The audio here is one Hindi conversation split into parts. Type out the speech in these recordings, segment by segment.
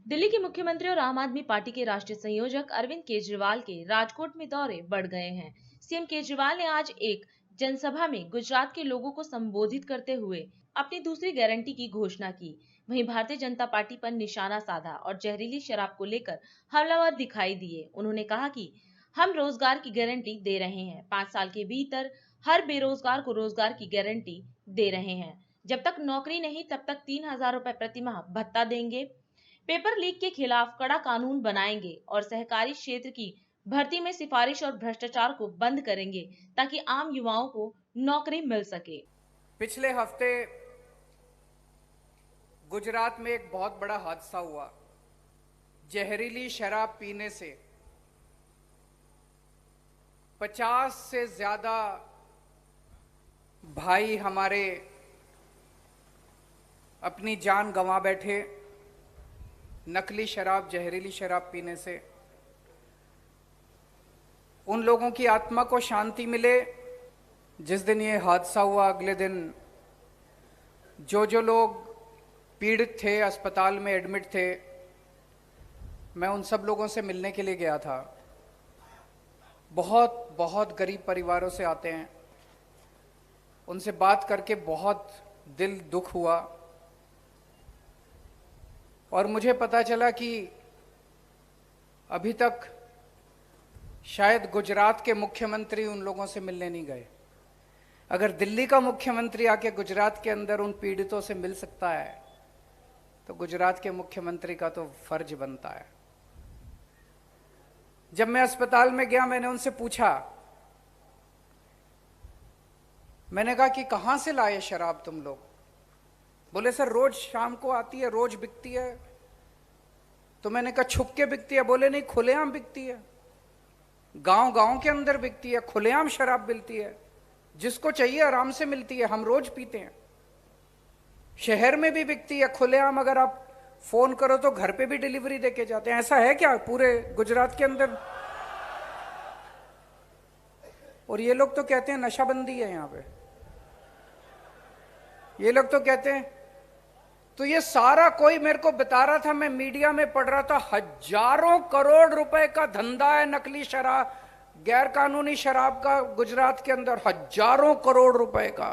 दिल्ली के मुख्यमंत्री और आम आदमी पार्टी के राष्ट्रीय संयोजक अरविंद केजरीवाल के राजकोट में दौरे बढ़ गए हैं। सीएम केजरीवाल ने आज एक जनसभा में गुजरात के लोगों को संबोधित करते हुए अपनी दूसरी गारंटी की घोषणा की। वहीं भारतीय जनता पार्टी पर निशाना साधा और जहरीली शराब को लेकर हमलावर दिखाई दिए। उन्होंने कहा कि हम रोजगार की गारंटी दे रहे हैं, 5 साल के भीतर हर बेरोजगार को रोजगार की गारंटी दे रहे हैं। जब तक नौकरी नहीं तब तक 3,000 रुपए प्रति माह भत्ता देंगे। पेपर लीक के खिलाफ कड़ा कानून बनाएंगे और सहकारी क्षेत्र की भर्ती में सिफारिश और भ्रष्टाचार को बंद करेंगे ताकि आम युवाओं को नौकरी मिल सके। पिछले हफ्ते गुजरात में एक बहुत बड़ा हादसा हुआ। जहरीली शराब पीने से 50 से ज्यादा भाई हमारे अपनी जान गंवा बैठे। नकली शराब, जहरीली शराब पीने से उन लोगों की आत्मा को शांति मिले। जिस दिन ये हादसा हुआ अगले दिन जो लोग पीड़ित थे, अस्पताल में एडमिट थे, मैं उन सब लोगों से मिलने के लिए गया था। बहुत बहुत गरीब परिवारों से आते हैं। उनसे बात करके बहुत दिल दुख हुआ और मुझे पता चला कि अभी तक शायद गुजरात के मुख्यमंत्री उन लोगों से मिलने नहीं गए। अगर दिल्ली का मुख्यमंत्री आके गुजरात के अंदर उन पीड़ितों से मिल सकता है तो गुजरात के मुख्यमंत्री का तो फर्ज बनता है। जब मैं अस्पताल में गया, मैंने उनसे पूछा, मैंने कहा कि कहां से लाए शराब तुम लोग? बोले सर रोज शाम को आती है, रोज बिकती है। तो मैंने कहा छुप के बिकती है? बोले नहीं, खुलेआम बिकती है, गांव गांव के अंदर बिकती है, खुलेआम शराब मिलती है, जिसको चाहिए आराम से मिलती है, हम रोज पीते हैं। शहर में भी बिकती है खुलेआम, अगर आप फोन करो तो घर पे भी डिलीवरी देके जाते हैं। ऐसा है क्या पूरे गुजरात के अंदर? और ये लोग तो कहते हैं नशाबंदी है यहां पे, ये लोग तो कहते हैं। तो ये सारा कोई मेरे को बता रहा था, मैं मीडिया में पढ़ रहा था, हजारों करोड़ रुपए का धंधा है नकली शराब, गैर कानूनी शराब का गुजरात के अंदर। हजारों करोड़ रुपए का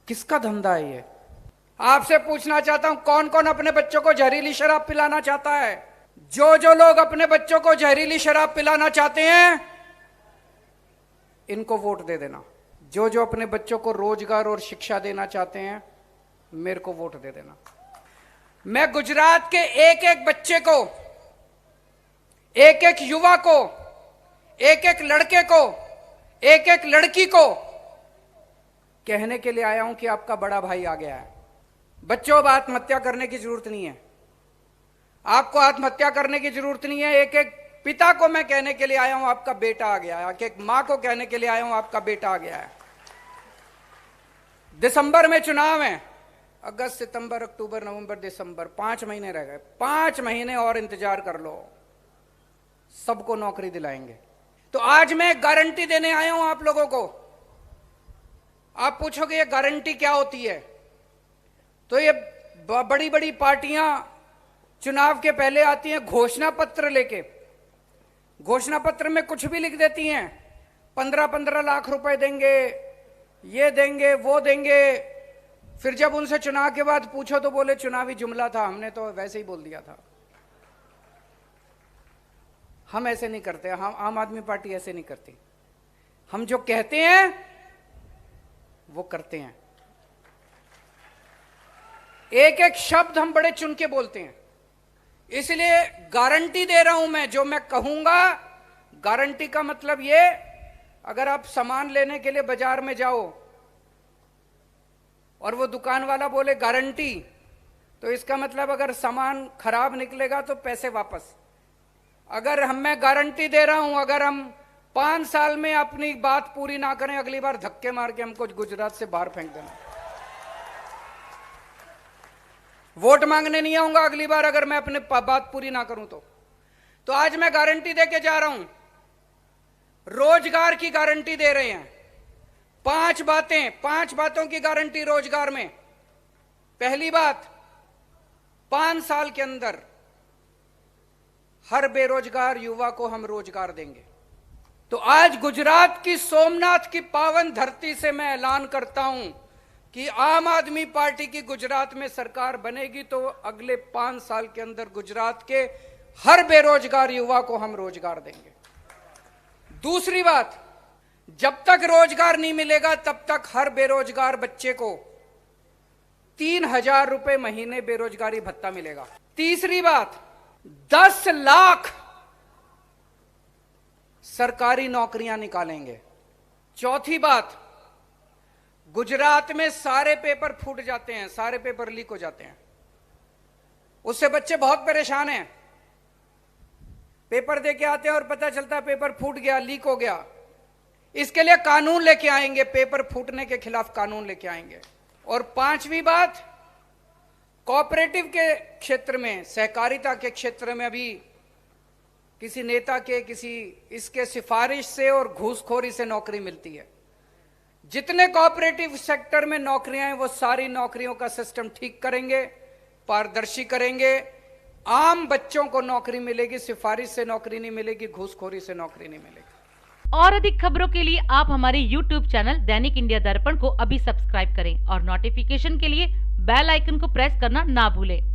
किसका धंधा है ये? आपसे पूछना चाहता हूं, कौन कौन अपने बच्चों को जहरीली शराब पिलाना चाहता है? जो लोग अपने बच्चों को जहरीली शराब पिलाना चाहते हैं इनको वोट दे देना। जो अपने बच्चों को रोजगार और शिक्षा देना चाहते हैं मेरे को वोट दे देना। मैं गुजरात के एक एक बच्चे को, एक एक युवा को, एक एक लड़के को, एक एक लड़की को कहने के लिए आया हूं कि आपका बड़ा भाई आ गया है। बच्चों, अब आत्महत्या करने की जरूरत नहीं है, आपको आत्महत्या करने की जरूरत नहीं है। एक एक पिता को मैं कहने के लिए आया हूं आपका बेटा आ गया है। एक मां को कहने के लिए आया हूं आपका बेटा आ गया है। दिसंबर में चुनाव है, अगस्त, सितंबर, अक्टूबर, नवंबर, दिसंबर, 5 महीने रह गए। 5 महीने और इंतजार कर लो, सबको नौकरी दिलाएंगे। तो आज मैं गारंटी देने आया हूं आप लोगों को। आप पूछोगे ये गारंटी क्या होती है? तो ये बड़ी बड़ी पार्टियां चुनाव के पहले आती हैं घोषणा पत्र लेके। घोषणा पत्र में कुछ भी लिख देती हैं, 15-15 लाख रुपए देंगे, ये देंगे, वो देंगे। फिर जब उनसे चुनाव के बाद पूछो तो बोले चुनावी जुमला था, हमने तो वैसे ही बोल दिया था। हम ऐसे नहीं करते, हम आम आदमी पार्टी ऐसे नहीं करती। हम जो कहते हैं वो करते हैं। एक एक शब्द हम बड़े चुन के बोलते हैं। इसलिए गारंटी दे रहा हूं मैं, जो मैं कहूंगा। गारंटी का मतलब ये, अगर आप सामान लेने के लिए बाजार में जाओ और वो दुकान वाला बोले गारंटी, तो इसका मतलब अगर सामान खराब निकलेगा तो पैसे वापस। अगर मैं गारंटी दे रहा हूं, अगर हम 5 साल में अपनी बात पूरी ना करें, अगली बार धक्के मार के हमको गुजरात से बाहर फेंक देना। वोट मांगने नहीं आऊंगा अगली बार अगर मैं अपने बात पूरी ना करूं तो आज मैं गारंटी देके जा रहा हूं। रोजगार की गारंटी दे रहे हैं। 5 बातों की गारंटी रोजगार में। पहली बात, 5 साल के अंदर हर बेरोजगार युवा को हम रोजगार देंगे। तो आज गुजरात की सोमनाथ की पावन धरती से मैं ऐलान करता हूं कि आम आदमी पार्टी की गुजरात में सरकार बनेगी तो अगले 5 साल के अंदर गुजरात के हर बेरोजगार युवा को हम रोजगार देंगे। दूसरी बात, जब तक रोजगार नहीं मिलेगा तब तक हर बेरोजगार बच्चे को 3,000 रुपए महीने बेरोजगारी भत्ता मिलेगा। तीसरी बात, 10 लाख सरकारी नौकरियां निकालेंगे। चौथी बात, गुजरात में सारे पेपर फूट जाते हैं, सारे पेपर लीक हो जाते हैं, उससे बच्चे बहुत परेशान हैं। पेपर दे के आते हैं और पता चलता है पेपर फूट गया, लीक हो गया। इसके लिए कानून लेके आएंगे, पेपर फूटने के खिलाफ कानून लेके आएंगे। और पांचवी बात, कोऑपरेटिव के क्षेत्र में, सहकारिता के क्षेत्र में अभी किसी नेता के किसी इसके सिफारिश से और घूसखोरी से नौकरी मिलती है। जितने कोऑपरेटिव सेक्टर में नौकरियां हैं वो सारी नौकरियों का सिस्टम ठीक करेंगे, पारदर्शी करेंगे। आम बच्चों को नौकरी मिलेगी, सिफारिश से नौकरी नहीं मिलेगी, घूसखोरी से नौकरी नहीं मिलेगी। और अधिक खबरों के लिए आप हमारे YouTube चैनल दैनिक इंडिया दर्पण को अभी सब्सक्राइब करें और नोटिफिकेशन के लिए बेल आइकन को प्रेस करना ना भूलें।